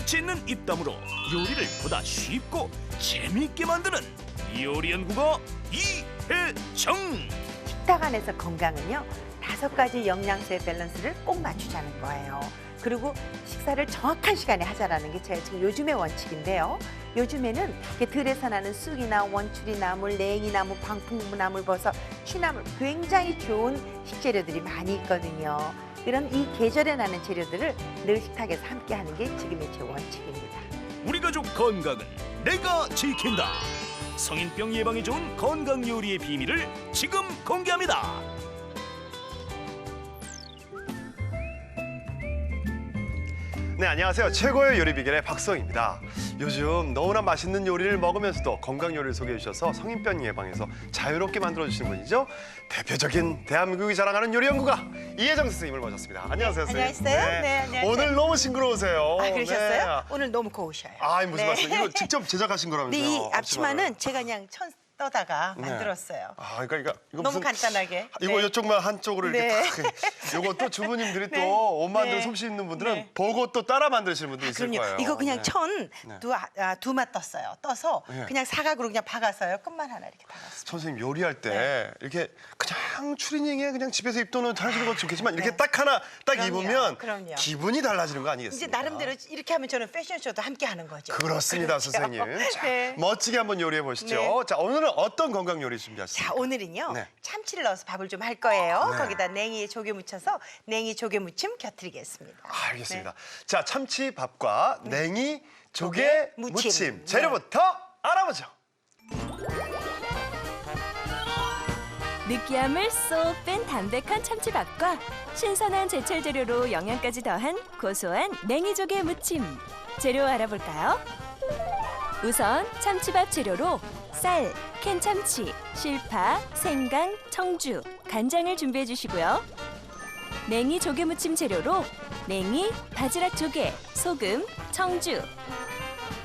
재치 있는 입담으로 요리를 보다 쉽고 재미있게 만드는 요리 연구가 이혜정. 식탁 안에서 건강은요, 5가지 영양소의 밸런스를 꼭 맞추자는 거예요. 그리고 식사를 정확한 시간에 하자라는 게 제가 지금 요즘의 원칙인데요. 요즘에는 이렇게 들에서 나는 쑥이나 원추리나물, 냉이나무, 방풍나물, 버섯, 취나물 굉장히 좋은 식재료들이 많이 있거든요. 이런 이 계절에 나는 재료들을 늘 식탁에서 함께 하는 게 지금의 제 원칙입니다. 우리 가족 건강은 내가 지킨다. 성인병 예방에 좋은 건강 요리의 비밀을 지금 공개합니다. 네, 안녕하세요. 최고의 요리 비결의 박성입니다. 요즘 너무나 맛있는 요리를 먹으면서도 건강 요리를 소개해 주셔서 성인병 예방에서 자유롭게 만들어주시는 분이죠. 대표적인 대한민국이 자랑하는 요리 연구가 이혜정 선생님을 모셨습니다. 안녕하세요, 선생님. 안녕하세요. 네, 안녕하세요. 오늘 너무 싱그러우세요. 아, 그러셨어요? 네. 오늘 너무 고우셔요. 아, 무슨 네. 말씀? 이거 직접 제작하신 거라면서요? 근데 이 앞치마는 제가 그냥 떠다가 네. 만들었어요. 아, 그러니까 이거 너무 무슨 간단하게. 이거 네. 이쪽만 한쪽으로 이렇게 네. 딱. 요거 또 주부님들이 네. 또 옷 만들 네. 솜씨 있는 분들은 네. 보고 또 따라 만드시는 분도 있을 그럼요. 거예요. 이거 그냥 네. 천 네. 두마 떴어요. 떠서 네. 그냥 사각으로 그냥 박아서요. 끝만 하나 이렇게 박았어요. 선생님 요리할 때 네. 이렇게 그냥 추리닝에 그냥 집에서 입도는 잘하시는 건 좋겠지만 이렇게 네. 딱 하나 딱 그럼요, 입으면 그럼요. 기분이 달라지는 거 아니겠습니까? 이제 나름대로 이렇게 하면 저는 패션쇼도 함께 하는 거죠. 그렇습니다, 그렇죠. 선생님. 자, 네. 멋지게 한번 요리해 보시죠. 네. 자, 오늘은 어떤 건강 요리 준비하셨습니까? 자, 오늘은요. 네. 참치를 넣어서 밥을 좀 할 거예요. 네. 거기다 냉이에 조개 묻혀서 냉이 조개 무침 곁들이겠습니다. 알겠습니다. 네. 자, 참치밥과 냉이 조개 무침. 무침 네. 재료부터 알아보죠. 느끼함을 쏙 뺀 담백한 참치밥과 신선한 제철 재료로 영양까지 더한 고소한 냉이조개 무침. 재료 알아볼까요? 우선 참치밥 재료로 쌀, 캔참치, 실파, 생강, 청주, 간장을 준비해 주시고요. 냉이 조개 무침 재료로 냉이, 바지락 조개, 소금, 청주.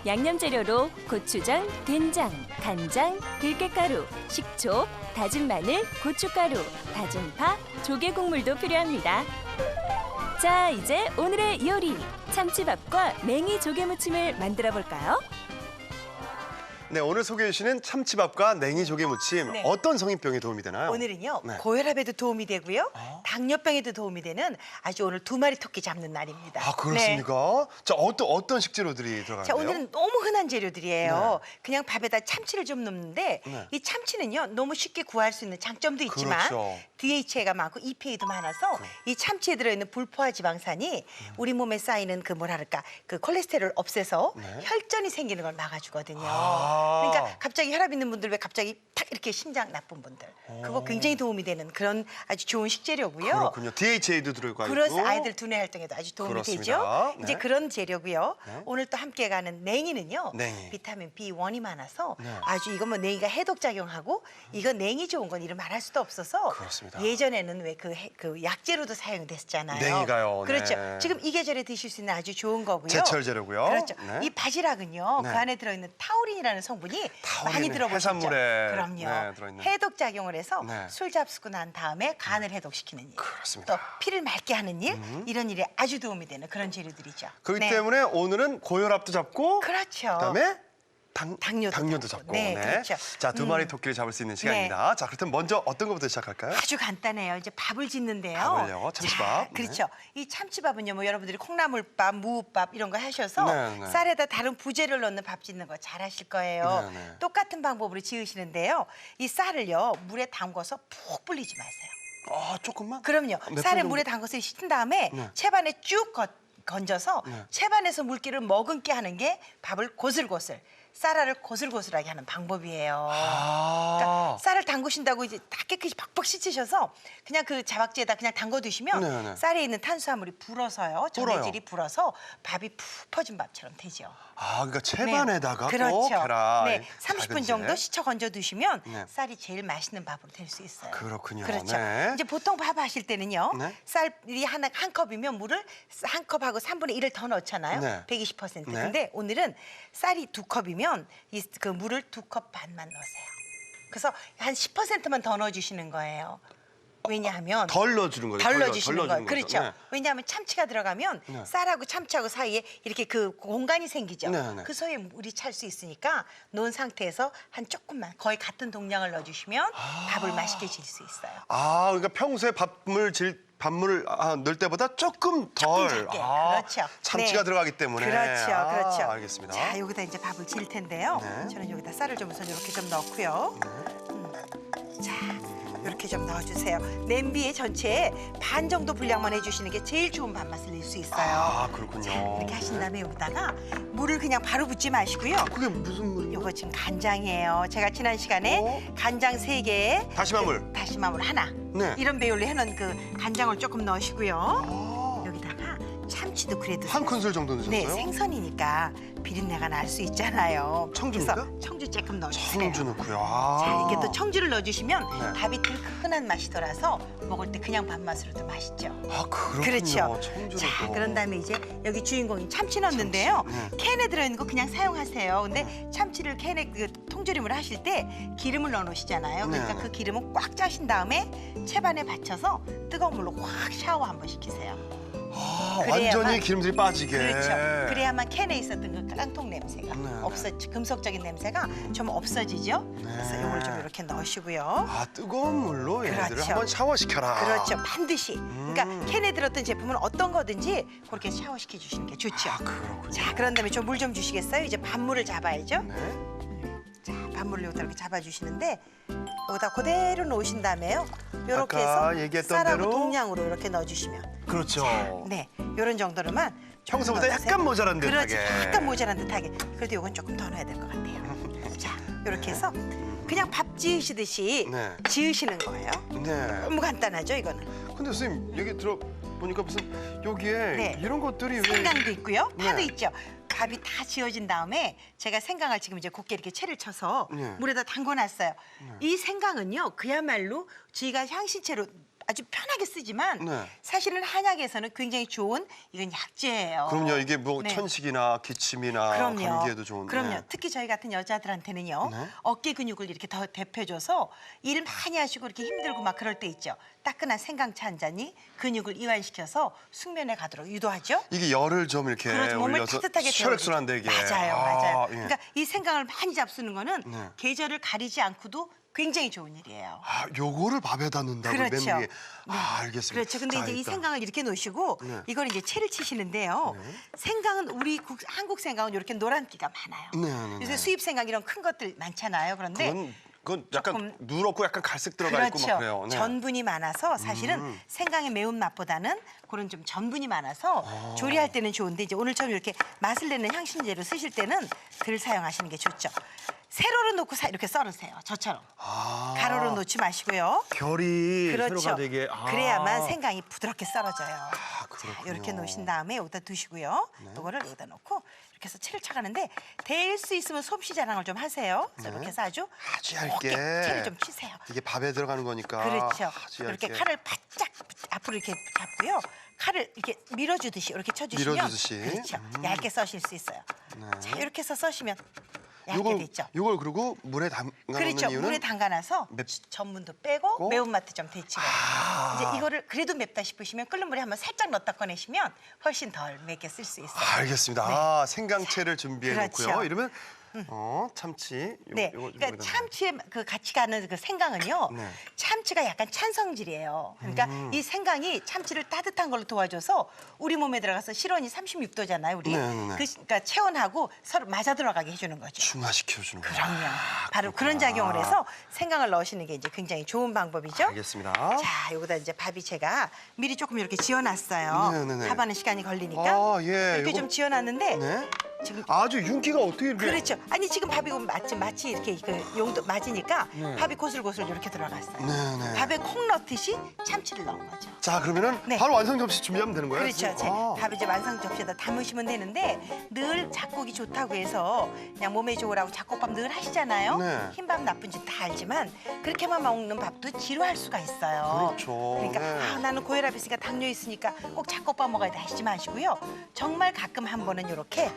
양념 재료로 고추장, 된장, 간장, 들깨가루, 식초, 다진 마늘, 고춧가루, 다진 파, 조개 국물도 필요합니다. 자, 이제 오늘의 요리, 참치밥과 냉이 조개 무침을 만들어 볼까요? 네, 오늘 소개해 주시는 참치밥과 냉이 조개 무침 네. 어떤 성인병에 도움이 되나요? 오늘은요. 네. 고혈압에도 도움이 되고요. 당뇨병에도 도움이 되는 아주 오늘 2마리 토끼 잡는 날입니다. 아, 그렇습니까? 자, 어떤 식재료들이 들어가는데요? 자, 오늘은 너무 흔한 재료들이에요. 그냥 밥에다 참치를 좀 넣는데 네. 이 참치는요. 너무 쉽게 구할 수 있는 장점도 있지만 그렇죠. DHA가 많고 EPA도 많아서 이 참치에 들어있는 불포화 지방산이 우리 몸에 쌓이는 그 뭐랄까 그 콜레스테롤을 없애서 네. 혈전이 생기는 걸 막아주거든요. 아. 그러니까 갑자기 혈압 있는 분들 왜 갑자기 탁 이렇게 심장 나쁜 분들 그거 굉장히 도움이 되는 그런 아주 좋은 식재료고요. 그렇군요. DHA도 들어가 있고. 그래서 아이들 두뇌 활동에도 아주 도움이 그렇습니다. 되죠. 네. 이제 그런 재료고요. 네. 오늘 또 함께 가는 냉이는요. 냉이. 비타민 B1이 많아서 네. 아주 이건 뭐 냉이가 해독 작용하고 이건 냉이 좋은 건 이름 말할 수도 없어서 그렇습니다. 예전에는 왜 그 약재로도 사용됐잖아요. 냉이가요. 그렇죠. 네. 지금 이 계절에 드실 수 있는 아주 좋은 거고요. 제철 재료고요. 그렇죠. 네. 이 바지락은요. 네. 그 안에 들어있는 타우린이라는 성분이 타우린, 많이 들어보셨죠? 해산물에, 그럼요. 네, 들어있는. 해독 작용을 해서 네. 술 잡수고 난 다음에 간을 해독시키는 일. 그렇습니다. 또 피를 맑게 하는 일. 이런 일에 아주 도움이 되는 그런 재료들이죠. 그렇기 네. 때문에 오늘은 고혈압도 잡고 그렇죠. 그다음에 당뇨도 잡고. 네, 그렇죠. 자, 2마리 토끼를 잡을 수 있는 시간입니다. 자, 그렇다면 먼저 어떤 것부터 시작할까요? 아주 간단해요. 이제 밥을 짓는데요. 밥을요? 참치밥. 자, 그렇죠. 이 참치밥은요, 뭐 여러분들이 콩나물밥, 무밥 이런 거 하셔서 네, 네. 쌀에다 다른 부재를 넣는 밥 짓는 거 잘하실 거예요. 네, 네. 똑같은 방법으로 지으시는데요. 이 쌀을요 물에 담궈서 푹 불리지 마세요. 아, 조금만? 그럼요. 몇 쌀을 분 물에 담궈서 씻은 다음에 네. 채반에 쭉 건져서 네. 채반에서 물기를 머금게 하는 게 밥을 고슬고슬, 쌀알을 고슬고슬하게 하는 방법이에요. 아. 그러니까 쌀을 담그신다고 이제 다 깨끗이 팍팍 씻으셔서 그냥 그 자박지에다 그냥 담궈 두시면 네네. 쌀에 있는 탄수화물이 불어서요. 불어요. 전해질이 불어서 밥이 푹 퍼진 밥처럼 되죠. 아, 그러니까 채반에다가 또 그렇죠. 계란. 네, 30분 정도 식혀 건져 두시면 네. 쌀이 제일 맛있는 밥으로 될 수 있어요. 그렇군요. 그렇죠. 네. 이제 보통 밥 하실 때는요. 네. 쌀이 한 컵이면 물을 한 컵하고 3분의 1을 더 넣잖아요. 네. 120%. 네. 근데 오늘은 쌀이 2컵이면 그 물을 2컵 반만 넣으세요. 그래서 한 10%만 더 넣어주시는 거예요. 왜냐하면 덜 넣어주는 거죠. 덜 넣어주시는 덜 거예요. 넣어주는 그렇죠. 거죠. 네. 왜냐하면 참치가 들어가면 네. 쌀하고 참치하고 사이에 이렇게 그 공간이 생기죠. 네, 네. 그 사이에 물이 찰 수 있으니까 놓은 상태에서 한 조금만 거의 같은 동량을 넣어주시면 밥을 맛있게 질 수 있어요. 아, 그러니까 평소에 밥물을 넣을 때보다 조금 덜. 작게. 그렇죠. 참치가 네. 들어가기 때문에. 그렇죠, 그렇죠. 알겠습니다. 자, 여기다 이제 밥을 지을 텐데요. 네. 저는 여기다 쌀을 좀 우선 이렇게 좀 넣고요. 자, 이렇게 좀 넣어주세요. 냄비에 전체에 반 정도 분량만 해주시는 게 제일 좋은 밥맛을 낼 수 있어요. 아, 그렇군요. 자, 이렇게 하신 다음에 여기다가 물을 그냥 바로 붓지 마시고요. 그게 무슨 물이요? 요거 지금 간장이에요. 제가 지난 시간에 간장 3개에 다시마 물. 다시마 물 하나. 네. 이런 배율로 해놓은 그 간장을 조금 넣으시고요. 여기다가 참치도 그래도 한 큰술 정도 넣으셨어요? 네, 생선이니까 비린내가 날 수 있잖아요. 청주입니까? 그래서 청주 조금 넣어주세요. 청주 넣고요. 자, 이렇게 또 청주를 넣어주시면 네. 밥이 들큰한 맛이 돌아서 먹을 때 그냥 밥맛으로도 맛있죠. 아, 그렇군요. 그렇죠. 청주를 자, 또. 그런 다음에 이제 여기 주인공인 참치 넣는데요. 참치, 캔에 들어있는 거 그냥 사용하세요. 근데 참치를 캔에 그 통조림을 하실 때 기름을 넣어놓으시잖아요. 그러니까 네. 그 기름을 꽉 짜신 다음에 채반에 받쳐서 뜨거운 물로 확 샤워 한번 시키세요. 아, 그래야만- 완전히 기름들이 빠지게. 그렇죠. 그래야만 캔에 있었던 그 깡통 냄새가 네, 금속적인 냄새가 좀 없어지죠. 그래서 이걸 좀 이렇게 넣으시고요. 아, 뜨거운 물로 얘네들을 그렇죠. 한번 샤워시켜라. 그렇죠. 반드시. 그러니까 캔에 들었던 제품은 어떤 거든지 그렇게 샤워시켜 주시는 게 좋죠. 아, 그렇군요. 자, 그런 다음에 좀 물 좀 주시겠어요? 이제 밥물을 잡아야죠. 네. 자, 밥물을 여기다 이렇게 잡아주시는데 여기다 그대로 놓으신 다음에요. 이렇게 아까 해서 얘기했던 쌀하고 대로? 동량으로 이렇게 넣어주시면 그렇죠. 네, 이런 정도로만 좀 평소보다 넣어주세요. 약간 모자란 듯하게. 그렇지, 약간 모자란 듯하게. 그래도 이건 조금 더 넣어야 될 것 같아요. 자, 이렇게 해서 그냥 밥 지으시듯이 네. 지으시는 거예요. 네. 너무 간단하죠, 이거는. 근데 선생님 얘기 들어보니까 무슨 여기에 네. 이런 것들이 왜 생강도 있고요. 파도 네. 있죠. 밥이 다 지어진 다음에 제가 생강을 지금 이제 곱게 이렇게 채를 쳐서 네. 물에다 담궈놨어요. 이 생강은요, 그야말로 저희가 향신채로 아주 편하게 쓰지만 네. 사실은 한약에서는 굉장히 좋은 이건 약재예요. 그럼요. 이게 뭐 네. 천식이나 기침이나 감기에도 좋은. 그럼요. 네. 특히 저희 같은 여자들한테는요. 네. 어깨 근육을 이렇게 더 대표줘서 일 많이 하시고 이렇게 힘들고 막 그럴 때 있죠. 따끈한 생강차 한 잔이 근육을 이완시켜서 숙면에 가도록 유도하죠. 이게 열을 좀 이렇게 그렇죠. 몸을 올려서 따뜻하게 혈액순환되게. 맞아요, 맞아요. 예. 그러니까 이 생강을 많이 잡수는 거는 네. 계절을 가리지 않고도 굉장히 좋은 일이에요. 아, 요거를 밥에다 넣는다고 그렇죠. 맨 위에. 아, 알겠습니다. 그렇죠. 근데 자, 이제 이 일단. 생강을 이렇게 놓으시고 네. 이걸 이제 채를 치시는데요. 생강은 우리 한국 생강은 이렇게 노란기가 많아요. 네, 네, 요새 네. 수입 생강 이런 큰 것들 많잖아요. 그런데 그건 약간 조금- 누렇고 약간 갈색 들어가 있고 막 그래요. 네. 전분이 많아서 사실은 생강의 매운 맛보다는 그런 좀 전분이 많아서 조리할 때는 좋은데 이제 오늘처럼 이렇게 맛을 내는 향신제로 쓰실 때는 덜 사용하시는 게 좋죠. 세로로 놓고 이렇게 썰으세요. 저처럼. 아, 가로로 놓지 마시고요. 결이 그렇죠. 세로가 되게. 아. 그래야만 생강이 부드럽게 썰어져요. 아, 그렇군요. 네. 이렇게 놓으신 다음에 여기다 두시고요. 이거를 여기다 놓고 이렇게 해서 채를 쳐가는데 될 수 있으면 솜씨 자랑을 좀 하세요. 그래서 이렇게 해서 아주 아주 얇게. 채를 좀 치세요. 이게 밥에 들어가는 거니까. 그렇죠. 아주 이렇게 얇게. 칼을 바짝 앞으로 이렇게 잡고요. 칼을 이렇게 밀어주듯이 이렇게 쳐주시면 밀어주듯이. 그렇죠. 얇게 써실 수 있어요. 자, 이렇게 해서 써시면 얇게 요걸 됐죠. 요걸 그리고 물에 담가놓는 그렇죠. 이유는 물에 담가놔서 맵- 전분도 빼고 고? 매운맛도 좀 데치고 이제 이거를 그래도 맵다 싶으시면 끓는 물에 한번 살짝 넣었다 꺼내시면 훨씬 덜 맵게 쓸 수 있어요. 알겠습니다. 아, 생강채를 준비해 놓고요. 그렇죠. 이러면 참치. 네, 그러니까 참치에 그 같이 가는 그 생강은요. 네. 참치가 약간 찬성질이에요. 그러니까 이 생강이 참치를 따뜻한 걸로 도와줘서 우리 몸에 들어가서 실온이 36도잖아요. 우리. 네, 네, 네. 그러니까 체온하고 서로 맞아 들어가게 해주는 거죠. 중화시켜 주는 거예요. 그럼요. 바로 그런 작용을 해서 생강을 넣으시는 게 이제 굉장히 좋은 방법이죠. 알겠습니다. 자, 여기다 이제 밥이 제가 미리 조금 이렇게 지어놨어요. 네, 네, 네. 밥하는 시간이 걸리니까 아, 예. 이렇게 요거- 좀 지어놨는데 네. 지금 아주 윤기가 어떻게 이렇게. 그렇죠. 아니 지금 밥이 마치 이렇게 그 용도 맞으니까 네. 밥이 고슬고슬 이렇게 들어갔어요. 네, 네. 밥에 콩 넣듯이 참치를 넣은 거죠. 자, 그러면은 네. 바로 완성 접시 준비하면 되는 거예요? 그렇죠. 제 아. 밥 이제 완성 접시에다 담으시면 되는데 늘 작곡이 좋다고 해서 그냥 몸에 좋으라고 작곡밥 늘 하시잖아요. 네. 흰밥 나쁜 짓 다 알지만 그렇게만 먹는 밥도 지루할 수가 있어요. 그렇죠. 그러니까 네. 아, 나는 고혈압 있으니까 당뇨 있으니까 꼭 작곡밥 먹어야 돼 하시지 마시고요. 정말 가끔 한 번은 이렇게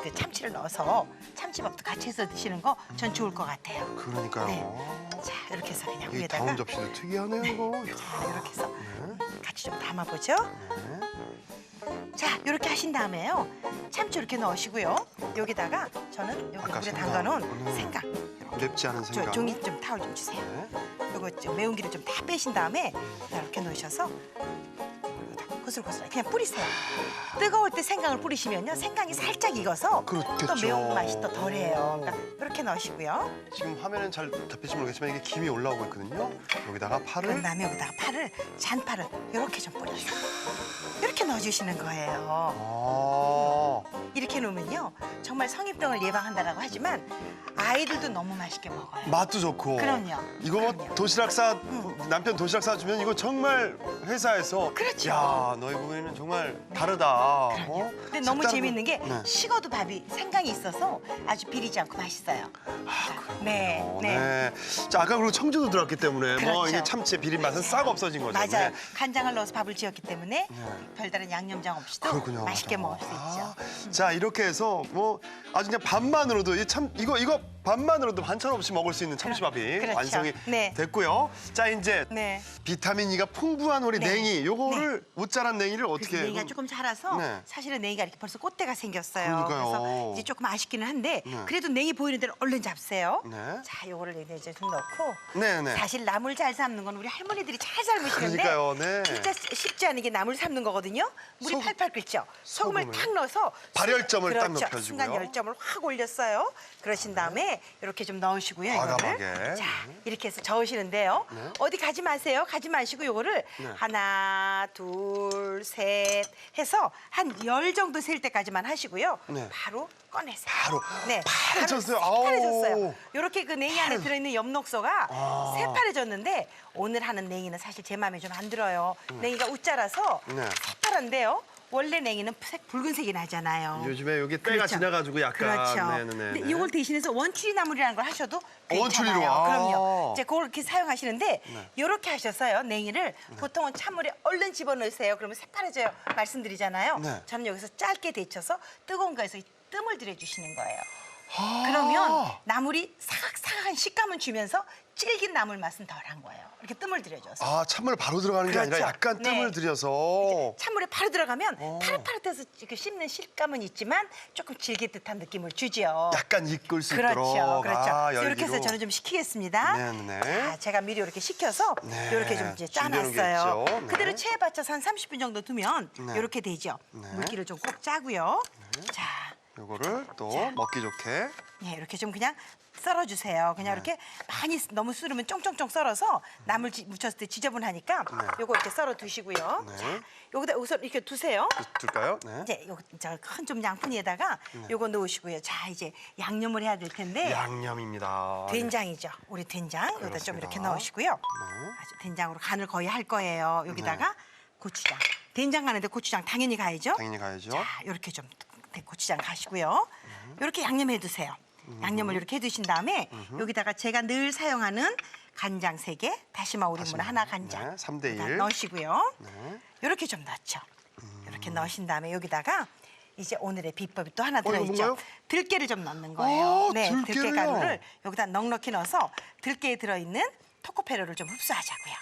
그 참치를 넣어서 참치밥도 같이 해서 드시는 거 전 좋을 것 같아요. 그러니까요. 네. 자, 이렇게 해서 그냥 이 위에다가 다운 접시도 특이하네요, 이거. 자, 이렇게 해서 네. 같이 좀 담아보죠. 네. 자, 이렇게 하신 다음에요. 참치 이렇게 넣으시고요. 여기다가 저는 여기 아까 물에 생강. 담가놓은 생강. 맵지 않은 저 생강. 종이 좀 타올 좀 주세요. 네. 요거 좀 매운 기를 좀 다 빼신 다음에 이렇게 넣으셔서 여기다 고슬고슬 그냥 뿌리세요. 뜨거울 때 생강을 뿌리시면요, 생강이 살짝 익어서 그렇겠죠. 또 매운 맛이 또 덜해요. 그러니까 이렇게 넣으시고요. 지금 화면은 잘 잡힐지 모르겠지만 이게 김이 올라오고 있거든요. 여기다가 그런 파를 다음에 여기다가 파를 잔파를 이렇게 좀 뿌려서 이렇게 넣어주시는 거예요. 이렇게 놓으면요, 정말 성인병을 예방한다라고 하지만 아이들도 너무 맛있게 먹어요. 맛도 좋고. 그럼요. 이거 뭐 그럼요. 도시락 남편 도시락 싸주면 이거 정말 회사에서 그렇죠. 야, 너희 부부는 정말 다르다. 그럼요. 근데 너무 색다른 재밌는 게 네. 식어도 밥이 생강이 있어서 아주 비리지 않고 맛있어요. 네, 어, 네. 네. 자, 아까 그리고 청주도 들어갔기 때문에 뭐 그렇죠. 이게 참치의 비린 맛은 싹 없어진 거죠. 맞아요. 네. 간장을 넣어서 밥을 지었기 때문에 네. 별다른 양념장 없이도 그렇군요. 맛있게 먹을 수 있죠. 자, 이렇게 해서 뭐 아주 그냥 밥만으로도 이거 밥만으로도 반찬 없이 먹을 수 있는 참치밥이 그렇죠. 완성이 네. 됐고요. 자, 이제 네. 비타민 E가 풍부한 우리 네. 냉이 요거를 웃자란 냉이를 그래서 어떻게 냉이가 조금 자라서 네. 사실은 냉이가 이렇게 벌써 꽃대가 생겼어요. 그러니까요. 그래서 이제 조금 아쉽기는 한데 네. 그래도 냉이 보이는 대로 얼른 잡으세요. 네. 자, 요거를 이제 좀 넣고 네네. 사실 나물 잘 삶는 건 우리 할머니들이 잘 삶으시는데 그러니까요. 네. 진짜 쉽지 않은 게 나물 삶는 거거든요. 물이 팔팔 끓죠. 소금을 소금을. 탁 넣어서 발열점을 딱 그렇죠. 높여주고요. 순간 열점을 확 올렸어요. 그러신 다음에 이렇게 좀 넣으시고요. 과감하게. 이거를. 자, 이렇게 해서 저으시는데요. 네. 어디 가지 마세요. 가지 마시고 요거를 네. 하나, 둘, 셋 해서 한 10 정도 셀 때까지만 하시고요. 네. 바로 꺼내세요. 바로 네, 파래졌어요. 새파래졌어요. 아우. 이렇게 그 냉이 안에 들어있는 엽록소가 아. 새파래졌는데 오늘 하는 냉이는 사실 제 마음에 좀 안 들어요. 냉이가 웃자라서 네. 새파란데요. 원래 냉이는 붉은색이 나잖아요. 요즘에 여기 때가 그렇죠. 지나가지고 약간 그렇죠. 네네네. 근데 이걸 대신해서 원추리 나물이라는 걸 하셔도 괜찮아요. 원추리로, 아. 그럼요. 이제 그걸 이렇게 사용하시는데 이렇게 하셔서요. 냉이를 보통은 찬물에 얼른 집어넣으세요. 그러면 새파래져요. 말씀드리잖아요. 네. 저는 여기서 짧게 데쳐서 뜨거운 거에서 이 뜸을 들여주시는 거예요. 아. 그러면 나물이 사각사각한 식감은 주면서 질긴 나물 맛은 덜한 거예요. 이렇게 뜸을 들여줘서. 아, 찬물 바로 들어가는 게 아니라 그렇죠. 약간 뜸을 네. 들여서. 찬물에 바로 들어가면 파릇파릇해서 그 씹는 실감은 있지만 조금 질길 듯한 느낌을 주죠. 약간 익을 수 그렇죠, 있도록. 그렇죠. 아, 그래서 이렇게 해서 열기로. 저는 좀 식히겠습니다. 네네. 자, 제가 미리 이렇게 식혀서 네, 이렇게 좀 이제 준비해놓은 게 짜놨어요. 있죠. 네. 그대로 체에 받쳐서 한 30분 정도 두면 네. 이렇게 되죠. 네. 물기를 좀 꼭 짜고요. 자, 요거를 또 자. 먹기 좋게. 네, 이렇게 좀 그냥 썰어주세요. 그냥 이렇게 많이 너무 썰으면 쫑쫑쫑 썰어서 나물 무쳤을 때 지저분하니까 네. 요거 이렇게 썰어 두시고요. 네. 자, 여기다 우선 이렇게 두세요. 둘까요? 네. 이제 요거 큰 좀 양푼에다가 요거 넣으시고요. 자, 이제 양념을 해야 될 텐데 양념입니다. 된장이죠. 우리 된장 여기다 좀 그렇습니다. 이렇게 넣으시고요. 네. 아주 된장으로 간을 거의 할 거예요. 여기다가 고추장. 된장 가는데 고추장 당연히 가야죠. 당연히 가야죠. 자, 이렇게 좀 고추장 가시고요. 이렇게 양념해 두세요. 양념을 이렇게 해두신 다음에 여기다가 제가 늘 사용하는 간장 3개, 다시마 우린물 하나 간장 네, 3대 1. 여기다 넣으시고요. 네. 이렇게 좀 넣죠. 이렇게 넣으신 다음에 여기다가 이제 오늘의 비법이 또 하나 이거 들어있죠. 뭔가요? 들깨를 좀 넣는 거예요. 네, 들깨를요? 들깨가루를 여기다 넉넉히 넣어서 들깨에 들어있는 토코페로를 좀 흡수하자고요.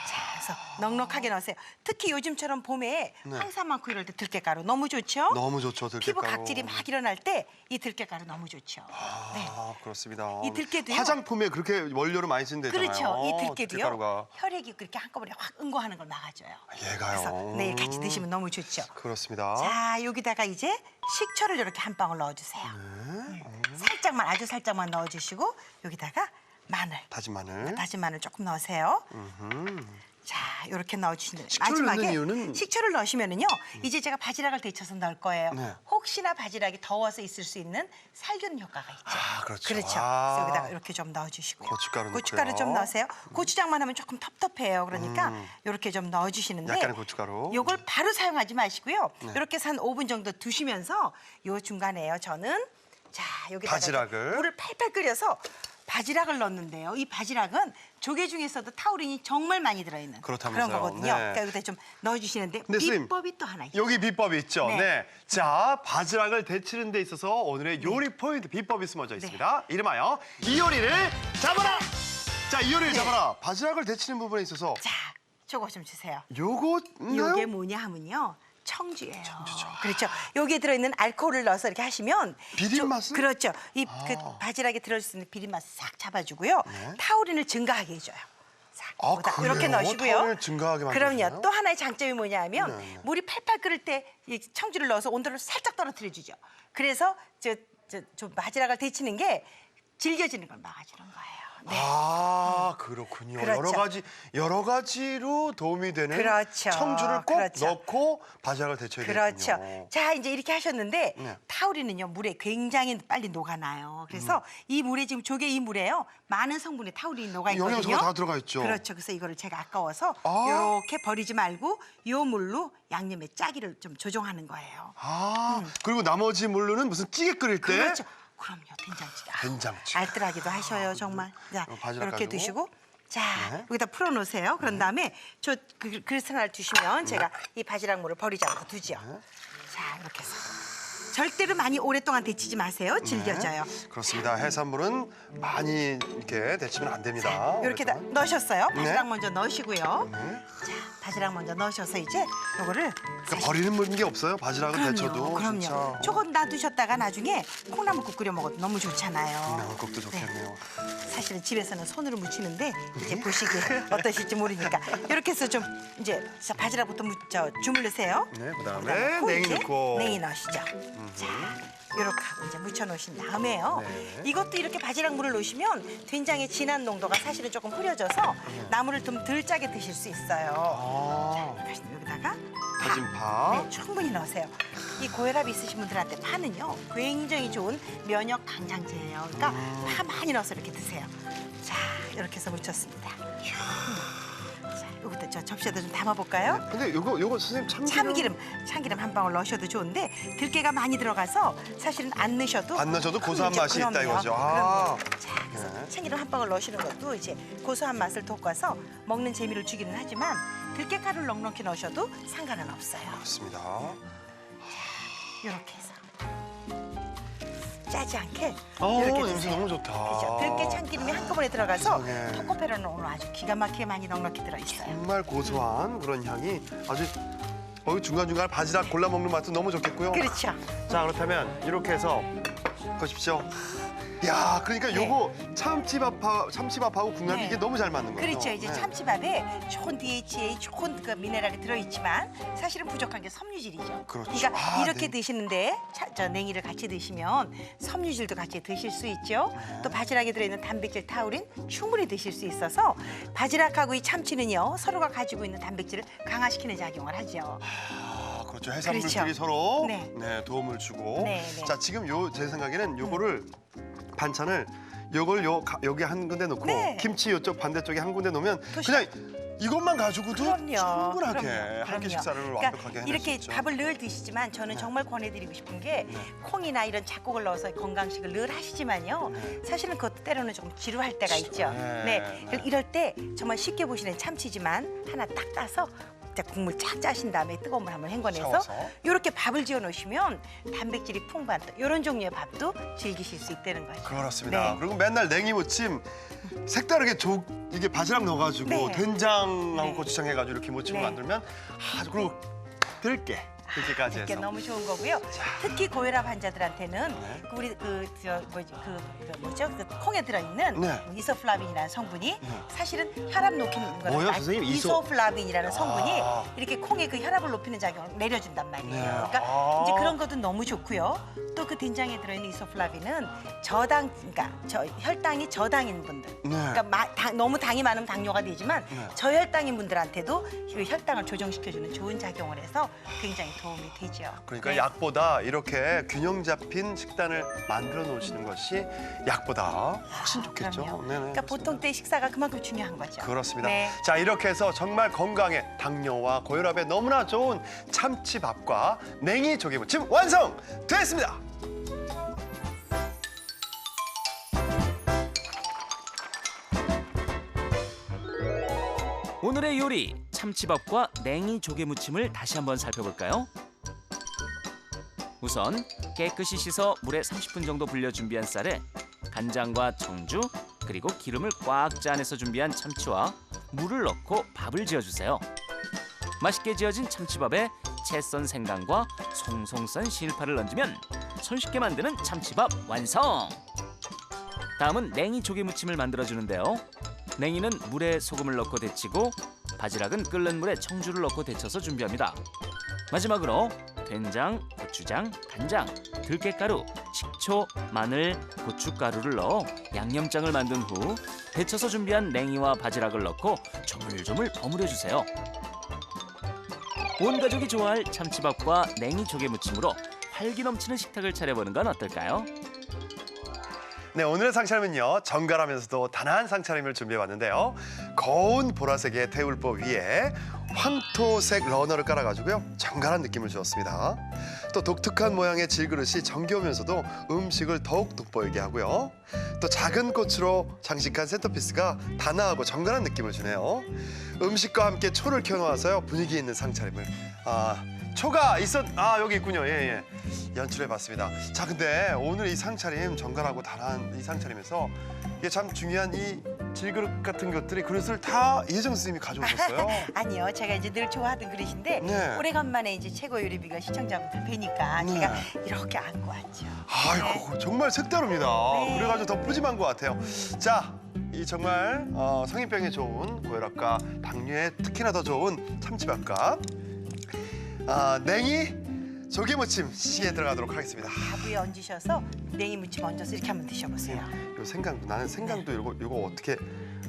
자, 그래서 넉넉하게 넣으세요. 특히 요즘처럼 봄에 네. 황사 많고 이럴 때 들깨가루 너무 좋죠? 너무 좋죠, 들깨가루. 피부 각질이 막 일어날 때 이 들깨가루 너무 좋죠. 네. 아, 그렇습니다. 이 들깨도요. 화장품에 그렇게 원료로 많이 쓴대잖아요. 그렇죠. 이 들깨도요. 들깨가루가. 혈액이 그렇게 한꺼번에 확 응고하는 걸 막아줘요. 얘가요. 그래서 내일 같이 드시면 너무 좋죠. 그렇습니다. 자, 여기다가 이제 식초를 이렇게 한 방울 넣어주세요. 살짝만, 아주 살짝만 넣어주시고 여기다가 마늘, 다진 마늘. 다진 마늘 조금 넣으세요. 음흠. 자, 이렇게 넣어주시는 식초를 마지막에 넣는 이유는? 식초를 넣으시면은요. 이제 제가 바지락을 데쳐서 넣을 거예요. 네. 혹시나 바지락이 더워서 있을 수 있는 살균 효과가 있죠. 아, 그렇죠. 그래서 아. 여기다가 이렇게 좀 넣어주시고요. 고춧가루 고춧가루 넣고요. 좀 넣으세요. 고추장만 하면 조금 텁텁해요. 그러니까 이렇게 좀 넣어주시는데 약간의 고춧가루. 요걸 바로 사용하지 마시고요. 네. 이렇게 해서 한 5분 정도 두시면서 요 중간에요. 저는 자, 여기다가 바지락을. 물을 팔팔 끓여서 바지락을 넣는데요. 이 바지락은 조개 중에서도 타우린이 정말 많이 들어있는 그렇다면서요. 그런 거거든요. 네. 그러니까 여기다 좀 넣어주시는데 근데 선생님, 비법이 또 하나 있어요. 여기 비법이 있죠. 네. 네. 자, 바지락을 데치는 데 있어서 오늘의 요리 포인트 비법이 숨어져 있습니다. 이름하여 이 요리를 잡아라. 자, 이 요리를 잡아라. 바지락을 데치는 부분에 있어서 자, 저거 좀 주세요. 요거인가요? 요게 뭐냐 하면요. 청주예요. 그렇죠. 여기에 들어있는 알코올을 넣어서 이렇게 하시면 비린 맛을? 그렇죠. 이 그 바지락에 들어있는 비린 맛을 싹 잡아주고요. 타우린을 증가하게 해줘요. 자, 아, 여기다 그래요? 이렇게 넣으시고요. 타우린을 증가하게 만들어주나요? 그럼요. 또 하나의 장점이 뭐냐면 네. 물이 팔팔 끓을 때 이 청주를 넣어서 온도를 살짝 떨어뜨려주죠. 그래서 저 바지락을 데치는 게 질겨지는 걸 막아주는 거예요. 네. 아, 그렇군요. 그렇죠. 여러 가지로 도움이 되는 그렇죠. 청주를 꼭 그렇죠. 넣고 바지락을 데쳐야겠군요. 그렇죠. 자, 이제 이렇게 하셨는데 네. 타우린은요 물에 굉장히 빨리 녹아나요. 그래서 이 물에 지금 조개 이 물에요 많은 성분의 타우린이 녹아 있거든요. 영양소가 다 들어가 있죠. 그렇죠. 그래서 이거를 제가 아까워서 아. 이렇게 버리지 말고 요 물로 양념의 짜기를 좀 조정하는 거예요. 아, 그리고 나머지 물로는 무슨 찌개 끓일 때 그렇죠. 그럼요, 된장찌개. 된장찌개. 알뜰하기도 하셔요, 정말. 자, 바지락 이렇게 가지고. 드시고. 자, 네. 여기다 풀어놓으세요. 그런 다음에 저 그릇 하나를 두시면 제가 이 바지락물을 버리지 않고 두죠. 자, 이렇게 해서. 절대로 많이 오랫동안 데치지 마세요. 질겨져요. 그렇습니다. 해산물은 많이 이렇게 데치면 안 됩니다. 이렇게 다 오랫동안. 넣으셨어요. 네. 바지락 먼저 넣으시고요. 자, 바지락 먼저 넣으셔서 이제 요거를 그러니까 버리는 게 없어요. 바지락은 데쳐도 그럼요. 진짜. 조금 놔두셨다가 나중에 콩나물국 끓여 먹어도 너무 좋잖아요. 콩나물국도 좋겠네요. 사실은 집에서는 손으로 무치는데 이제 보시기 어떠실지 모르니까 이렇게 해서 좀 이제 바지락부터 주물르세요. 네, 그다음에 그다음에 콩 냉이 이렇게 넣고. 냉이 넣으시죠. 자, 이렇게 하고 이제 묻혀 놓으신 다음에요. 네. 이것도 이렇게 바지락물을 넣으시면 된장의 진한 농도가 사실은 조금 흐려져서 나물을 좀 덜 짜게 드실 수 있어요. 아, 여기다가 다진 파. 네, 충분히 넣으세요. 이 고혈압 있으신 분들한테 파는요 굉장히 좋은 면역 강장제예요. 그러니까 파 많이 넣어서 이렇게 드세요. 자, 이렇게 해서 묻혔습니다. 자, 여기다 저 접시에다 좀 담아볼까요? 근데 요거 선생님 참기름 참기름 한 방울 넣으셔도 좋은데 들깨가 많이 들어가서 사실은 안 넣으셔도 안 넣으셔도 고소한 문제- 맛이 있다 그럼요. 이거죠. 아. 그럼요. 자, 그래서 네. 참기름 한 방울 넣으시는 것도 이제 고소한 맛을 돋궈서 먹는 재미를 주기는 하지만 들깨가루를 넉넉히 넣으셔도 상관은 없어요. 그렇습니다. 이렇게 해서 짜지 않게 어, 이렇게 냄새 드세요. 너무 좋다. 그죠? 들깨 참기름이 한꺼번에 들어가서 세상에. 토코페로는 오늘 아주 기가 막히게 많이 넉넉히 들어있어요. 정말 고소한 그런 향이 아주 중간중간 바지락 골라 먹는 맛도 너무 좋겠고요. 그렇죠. 자, 그렇다면 이렇게 해서 보십시오. 야, 그러니까 요거 참치밥하고 궁합이 네. 이게 너무 잘 맞는 거예요. 그렇죠. 이제 네. 참치밥에 좋은 DHA, 좋은 그 미네랄이 들어있지만 사실은 부족한 게 섬유질이죠. 그렇죠. 그러니까 아, 이렇게 네. 드시는데 저 냉이를 같이 드시면 섬유질도 같이 드실 수 있죠. 또 바지락에 들어있는 단백질 타우린 충분히 드실 수 있어서 바지락하고 이 참치는요 서로가 가지고 있는 단백질을 강화시키는 작용을 하죠. 아, 그렇죠. 해산물들이 그렇죠. 서로 네. 도움을 주고. 네, 네. 자, 지금 제 생각에는 요거를 반찬을 요걸 여기 한 군데 놓고 네. 김치 요쪽 반대쪽에 한 군데 놓으면 도시락. 그냥 이것만 가지고도 충분하게 그럼요. 한 끼 식사를 그러니까 완벽하게 해낼 수 이렇게 있죠. 밥을 늘 드시지만 저는 정말 권해드리고 싶은 게 콩이나 이런 작곡을 넣어서 건강식을 늘 하시지만요. 사실은 그것도 때로는 좀 지루할 때가 있죠. 네. 이럴 때 정말 쉽게 보시는 참치지만 하나 딱 따서 자, 국물 쫙 짜신 다음에 뜨거운 물 한번 헹궈내서 샤워서. 이렇게 밥을 지어 놓으시면 단백질이 풍부한 이런 종류의 밥도 즐기실 수 있다는 거죠. 그렇습니다. 네. 그리고 맨날 냉이 무침 색다르게 이게 바지락 넣어가지고 네. 된장하고 네. 고추장 해가지고 이렇게 무침을 네. 만들면 그리고 들깨까지 이게 해서 너무 좋은 거고요. 특히 고혈압 환자들한테는 네. 우리 뭐죠? 그 콩에 들어있는 네. 이소플라빈이라는 성분이 사실은 혈압 높이는 거는 뭐요, 선생님? 이소플라빈이라는 성분이 아. 이렇게 콩의 그 혈압을 높이는 작용을 내려준단 말이에요. 네. 그러니까 아. 이제 그런 것도 너무 좋고요. 또 그 된장에 들어있는 이소플라빈은 그러니까 혈당이 저당인 분들, 네. 그러니까 너무 당이 많으면 당뇨가 되지만 네. 저혈당인 분들한테도 이 혈당을 조정시켜주는 좋은 작용을 해서 굉장히 도움이 되죠. 그러니까 네. 약보다 이렇게 균형 잡힌 식단을 만들어 놓으시는 것이 약보다 훨씬 좋겠죠. 그럼요. 네네, 그러니까 그렇습니다. 보통 때 식사가 그만큼 중요한 거죠. 그렇습니다. 네. 자, 이렇게 해서 정말 건강에 당뇨와 고혈압에 너무나 좋은 참치밥과 냉이 조개무침 완성됐습니다. 오늘의 요리 참치밥과 냉이 조개무침을 다시 한번 살펴볼까요? 우선 깨끗이 씻어 물에 30분 정도 불려 준비한 쌀에 간장과 청주, 그리고 기름을 꽉 짜내서 준비한 참치와 물을 넣고 밥을 지어주세요. 맛있게 지어진 참치밥에 채 썬 생강과 송송 썬 실파를 얹으면 손쉽게 만드는 참치밥 완성! 다음은 냉이 조개 무침을 만들어주는데요. 냉이는 물에 소금을 넣고 데치고 바지락은 끓는 물에 청주를 넣고 데쳐서 준비합니다. 마지막으로 된장, 고추장, 간장, 들깨가루, 식초, 마늘, 고춧가루를 넣어 양념장을 만든 후 데쳐서 준비한 냉이와 바지락을 넣고 조물조물 버무려주세요. 온 가족이 좋아할 참치밥과 냉이 조개 무침으로 활기 넘치는 식탁을 차려보는 건 어떨까요? 네, 오늘의 상차림은요. 정갈하면서도 단아한 상차림을 준비해봤는데요. 거운 보라색의 테이블보 위에 황토색 러너를 깔아가지고요. 정갈한 느낌을 주었습니다. 또 독특한 모양의 질그릇이 정겨우면서도 음식을 더욱 돋보이게 하고요. 또 작은 꽃으로 장식한 센터피스가 단아하고 정갈한 느낌을 주네요. 음식과 함께 초를 켜놓아서요. 분위기 있는 상차림을 초가 여기 있군요. 예. 연출해봤습니다. 자, 근데 오늘 이 상차림 정갈하고 단아한 이 상차림에서 이게 참 중요한 이 질그릇 같은 것들이 그릇을 다 이혜정 선생님이 가져오셨어요. 아니요, 제가 이제 늘 좋아하던 그릇인데 네. 오래간만에 이제 최고 요리비가 시청자분들 뵈니까 네. 제가 이렇게 안고 왔죠. 아이고, 정말 색다릅니다. 네. 그래가지고 더 푸짐한 것 같아요. 자, 이 정말 성인병에 좋은 고혈압과 당뇨에 특히나 더 좋은 참치밥과 냉이 조개무침 시기에 들어가도록 하겠습니다. 밥 위에 얹으셔서 냉이 무침 얹어서 이렇게 한번 드셔보세요. 요 생강도 나는 생강도 이거 어떻게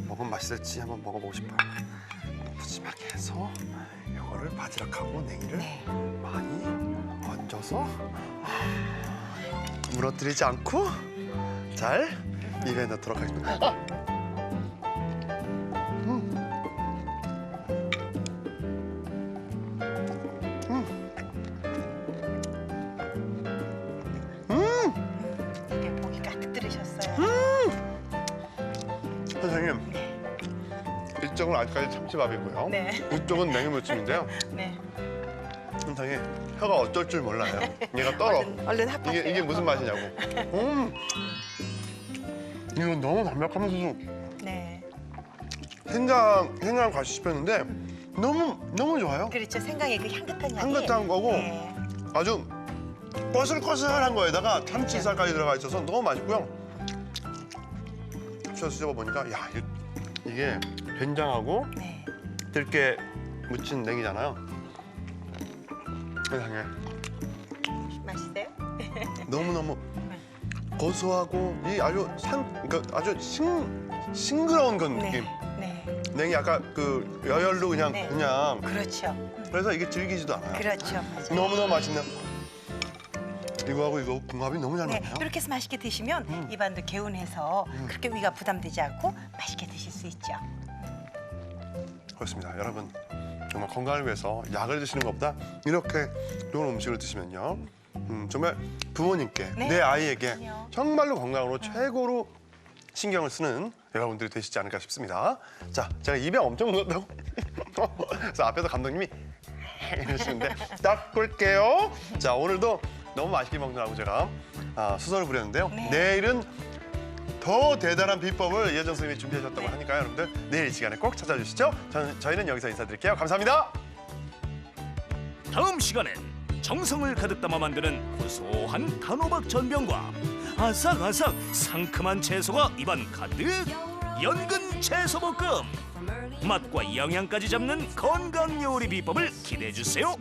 먹으면 맛있을지 한번 먹어보고 싶어요. 푸짐하게 해서 이거를 바지락하고 냉이를 네. 많이 얹어서 무너뜨리지 않고 잘 입에 넣도록 하겠습니다. 이게 고기 가득 들으셨어요. 선생님, 이쪽은 아직까지 참치밥이고요. 네. 이쪽은 냉이무침인데요. 네. 선생님, 혀가 어쩔 줄 몰라요. 얘가 떨어. 얼른 합하세요. 이게 무슨 맛이냐고. 이거 너무 담백하면서도 네. 생강 같이 씹혔는데 너무 좋아요. 그렇죠. 생강의 그 향긋한 향이. 향긋한 거고 네. 아주 꼬슬꼬슬한 거에다가 참치살까지 들어가 있어서 너무 맛있고요. 씹어 보니까 야 이게 된장하고 네. 들깨 무친 냉이잖아요. 세상에 맛있어요? 너무 고소하고 이 아주 그러니까 아주 싱그러운 그런 네. 느낌. 네. 냉이 아까 그 여열로 그냥 네. 그렇죠. 그래서 이게 질기지도 않아요. 그렇죠. 맞아요. 너무너무 맛있네. 이거하고 이거 궁합이 너무 잘 네, 맞네요. 이렇게 해서 맛있게 드시면 입안도 개운해서 그렇게 위가 부담되지 않고 맛있게 드실 수 있죠. 그렇습니다. 여러분 정말 건강을 위해서 약을 드시는 것보다 이렇게 좋은 음식을 드시면요. 정말 부모님께 네. 내 아이에게 그럼요. 정말로 건강으로 최고로 신경을 쓰는 여러분들이 되시지 않을까 싶습니다. 자, 제가 입에 엄청 묻었다고 그래서 앞에서 감독님이 이러시는데 딱 볼게요. 자, 오늘도 너무 맛있게 먹느라고 제가 수선을 부렸는데요. 네. 내일은 더 대단한 비법을 예정 선생님이 준비하셨다고 하니까요. 여러분들 내일 이 시간에 꼭 찾아주시죠. 저희는 여기서 인사드릴게요. 감사합니다. 다음 시간엔 정성을 가득 담아 만드는 고소한 단호박 전병과 아삭아삭 상큼한 채소가 입안 가득 연근 채소볶음 맛과 영양까지 잡는 건강 요리 비법을 기대해 주세요.